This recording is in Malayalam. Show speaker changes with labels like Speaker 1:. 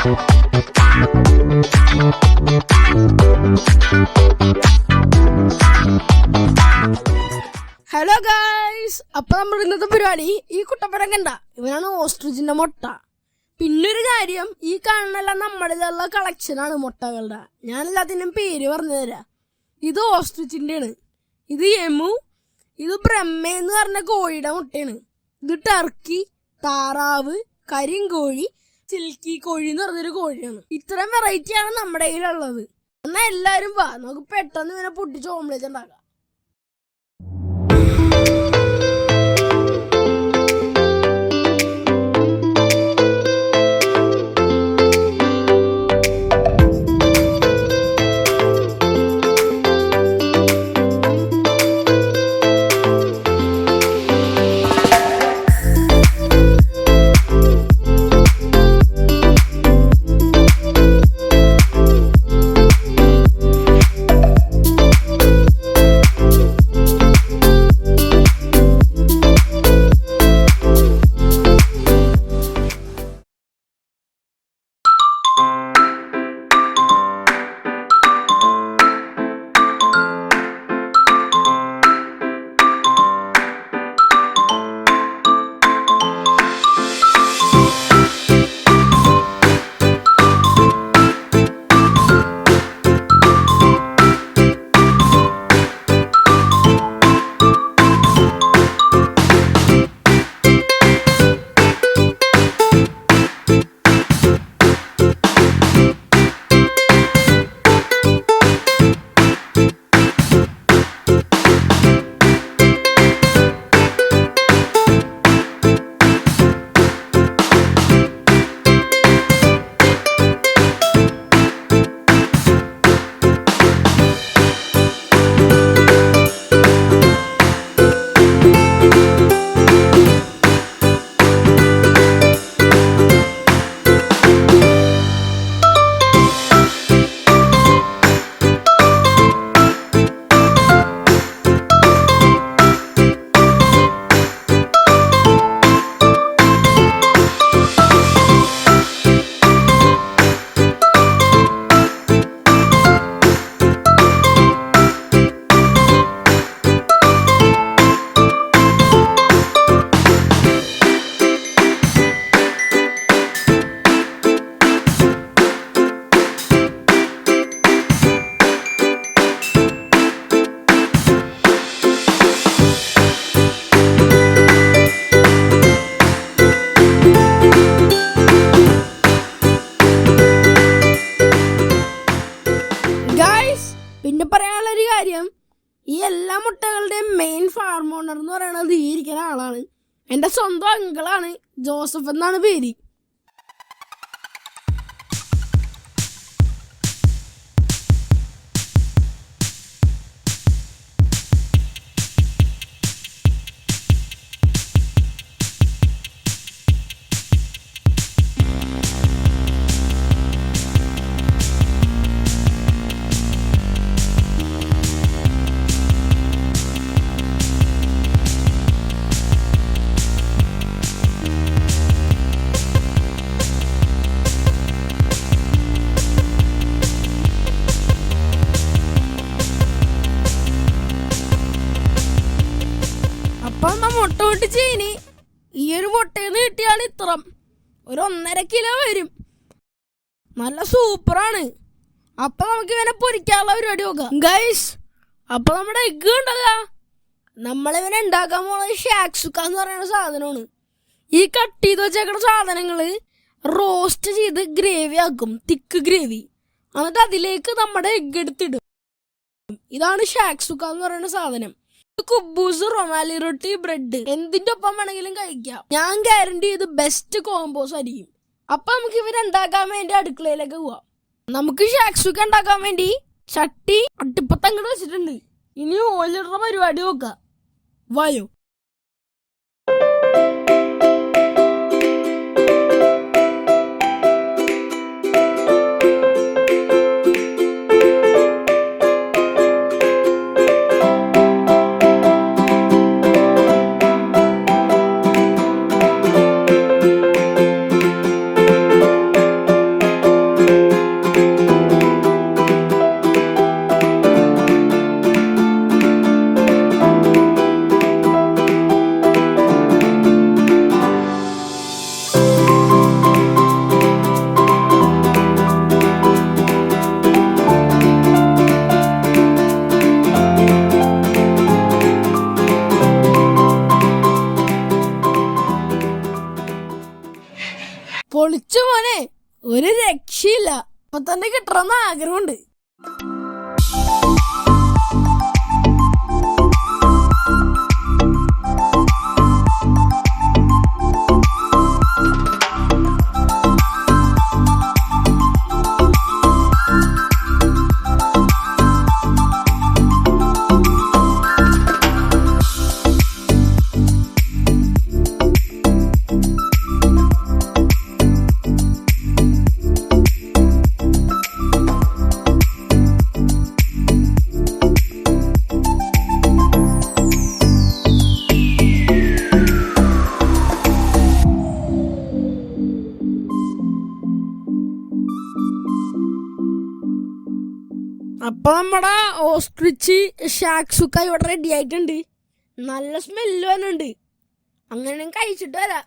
Speaker 1: ഹലോ ഗായ്സ്, അപ്പൊ നമ്മുടെ ഇന്നത്തെ പരിപാടി ഈ കുട്ടപ്പഴം കണ്ട ഇവനാണ് ഓസ്ട്രിച്ചിന്റെ മുട്ട. പിന്നൊരു കാര്യം, ഈ കാണുന്നല്ല നമ്മളിലുള്ള കളക്ഷനാണ് മുട്ടകളുടെ. ഞാൻ എല്ലാത്തിനും പേര് പറഞ്ഞു തരാം. ഇത് ഓസ്ട്രിച്ചിന്റെ ആണ്, ഇത് യമു, ഇത് ബ്രഹ്മ എന്ന് പറഞ്ഞ കോഴിയുടെ മുട്ടയാണ്. ഇത് ടർക്കി, താറാവ്, കരിങ്കോഴി, സിൽക്കി കോഴി എന്ന് പറഞ്ഞൊരു കോഴിയാണ്. ഇത്രയും വെറൈറ്റിയാണ് നമ്മുടെ കയ്യിലുള്ളത്. എന്നാൽ എല്ലാവരും വാ, നമുക്ക് പെട്ടെന്ന് ഇവനെ പൊട്ടിച്ച് ഓംലേറ്റ് ഉണ്ടാക്കാം. പിന്നെ പറയാനുള്ളൊരു കാര്യം, ഈ എല്ലാ മുട്ടകളുടെയും മെയിൻ ഫാർം ഓണർ എന്ന് പറയുന്നത് ഈ ഇരിക്കുന്ന ആളാണ്. എൻ്റെ സ്വന്തം അങ്കിളാണ്, ജോസഫ് എന്നാണ് പേര്. അപ്പം മുട്ട പൊട്ടിച്ച് ഇനി ഈ ഒരു മുട്ടയിൽ നിന്ന് കിട്ടിയാൽ ഇത്ര ഒരു 1.5 കിലോ വരും. നല്ല സൂപ്പറാണ്. അപ്പം നമുക്ക് ഇവനെ പൊരിക്കാനുള്ള പരിപാടി നോക്കാം ഗൈസ്. അപ്പം നമ്മുടെ എഗ്ഗ് ഉണ്ടല്ലോ, നമ്മളിവനെ ഉണ്ടാക്കാൻ പോകുന്നത് ഷാക്സുക്ക എന്ന് പറയുന്ന സാധനമാണ്. ഈ കട്ട് ചെയ്ത് വെച്ചേക്കുന്ന സാധനങ്ങൾ റോസ്റ്റ് ചെയ്ത് ഗ്രേവി ആക്കും, തിക്ക് ഗ്രേവി. എന്നിട്ട് അതിലേക്ക് നമ്മുടെ എഗ്ഗ് എടുത്തിടും. ഇതാണ് ഷാക്സുക്ക എന്ന് പറയുന്ന സാധനം. കുബൂസ്, റൊമാലി റൊട്ടി, ബ്രെഡ് എന്തിന്റെ ഒപ്പം വേണമെങ്കിലും കഴിക്കാം. ഞാൻ ഗ്യാരണ്ടി ചെയ്ത് ബെസ്റ്റ് കോമ്പോസ് ആയിരിക്കും. അപ്പൊ നമുക്ക് ഇവരുണ്ടാക്കാൻ വേണ്ടി അടുക്കളയിലേക്ക് പോവാം. നമുക്ക് ഷാക്സുക്ക ഉണ്ടാക്കാൻ വേണ്ടി ചട്ടി അടുപ്പത്ത് അങ്ങോട്ട് വെച്ചിട്ടുണ്ട്. ഇനി ഓയിലിടുന്ന പരിപാടി നോക്കാം. വായോ. മോനെ ഒരു രക്ഷയില്ല. അപ്പൊ തന്നെ കിട്ടണമെന്ന് ആഗ്രഹമുണ്ട്. അപ്പൊ നമ്മുടെ ഓസ്ട്രിച്ച് ഷാക്സുക്ക ഇവിടെ റെഡി ആയിട്ടുണ്ട്. നല്ല സ്മെല്ല് വന്നുണ്ട്. അങ്ങനെ കഴിച്ചിട്ട് വരാം.